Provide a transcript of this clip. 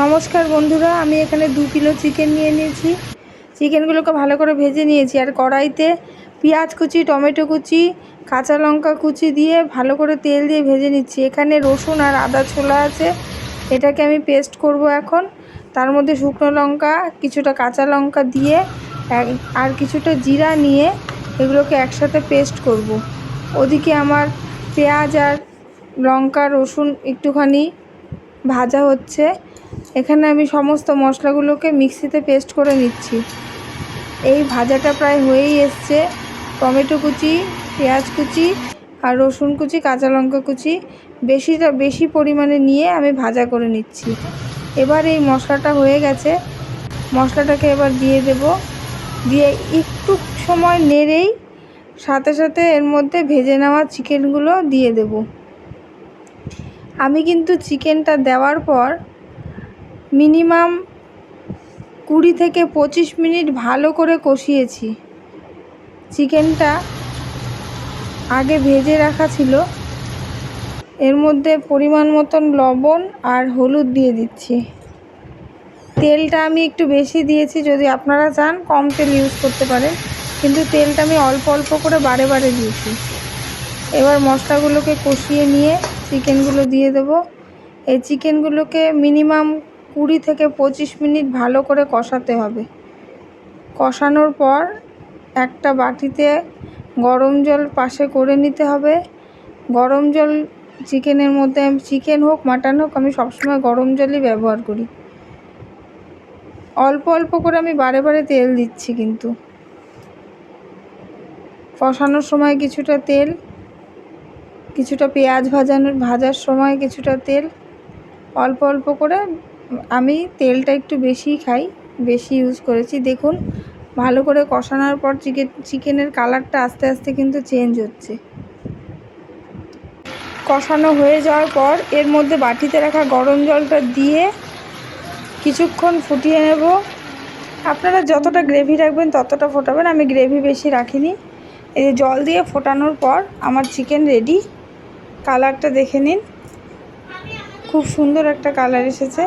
নমস্কার বন্ধুরা, আমি এখানে 2 কিলো চিকেন নিয়ে নিয়েছি। চিকেনগুলোকে ভালো করে ভেজে নিয়েছি আর কড়াইতে পেঁয়াজ কুচি, টমেটো কুচি, কাঁচা লঙ্কা কুচি দিয়ে ভালো করে তেল দিয়ে ভেজে নিচ্ছি। এখানে রসুন আর আদা ছোলা আছে, এটাকে আমি পেস্ট করব এখন। তার মধ্যে শুকনো লঙ্কা, কিছুটা কাঁচা লঙ্কা দিয়ে আর কিছুটা জিরা নিয়ে এগুলোকে একসাথে পেস্ট করব। ওদিকে আমার পেঁয়াজ আর লঙ্কা রসুন একটুখানি ভাজা হচ্ছে। এখানে আমি সমস্ত মশলাগুলোকে মিক্সিতে পেস্ট করে নিচ্ছি। এই ভাজাটা প্রায় হয়েই এসছে। টমেটো কুচি, পেঁয়াজ কুচি আর রসুন কুচি, কাঁচা লঙ্কা কুচি বেশি পরিমাণে নিয়ে আমি ভাজা করে নিচ্ছি। এবার এই মশলাটা হয়ে গেছে, মশলাটাকে এবার দিয়ে দেব। দিয়ে একটু সময় নেড়েই সাথে সাথে এর মধ্যে ভেজে নেওয়া চিকেনগুলো দিয়ে দেব। আমি কিন্তু চিকেনটা দেওয়ার পর মিনিমাম 20 থেকে 25 মিনিট ভালো করে কষিয়েছি। চিকেনটা আগে ভেজে রাখা ছিল, এর মধ্যে পরিমাণ মতন লবণ আর হলুদ দিয়ে দিচ্ছি। তেলটা আমি একটু বেশি দিয়েছি, যদি আপনারা চান কম তেল ইউজ করতে পারেন, কিন্তু তেলটা আমি অল্প অল্প করে বারে বারে দিয়েছি। এবার মশলাগুলোকে কষিয়ে নিয়ে চিকেনগুলো দিয়ে দেব। এই চিকেনগুলোকে মিনিমাম 20 থেকে 25 মিনিট ভালো করে কষাতে হবে। কষানোর পর একটা বাটিতে গরম জল পাশে করে নিতে হবে। গরম জল চিকেনের মধ্যে, চিকেন হোক মাটন হোক, আমি সবসময় গরম জলই ব্যবহার করি। অল্প অল্প করে আমি বারে বারে তেল দিচ্ছি, কিন্তু কষানোর সময় কিছুটা তেল, কিছুটা পেঁয়াজ ভাজার সময় কিছুটা তেল, অল্প অল্প করে। আমি তেলটা একটু বেশিই খাই, বেশি ইউজ করেছি। দেখুন, ভালো করে কষানোর পর চিকেনের কালারটা আস্তে আস্তে কিন্তু চেঞ্জ হচ্ছে। কষানো হয়ে যাওয়ার পর এর মধ্যে বাটিতে রাখা গরম জলটা দিয়ে কিছুক্ষণ ফুটিয়ে নেব। আপনারা যতটা গ্রেভি রাখবেন ততটা ফোটাবেন, আমি গ্রেভি বেশি রাখিনি। এই জল দিয়ে ফোটানোর পর আমার চিকেন রেডি। কালারটা দেখে নিন, খুব সুন্দর একটা কালার এসেছে।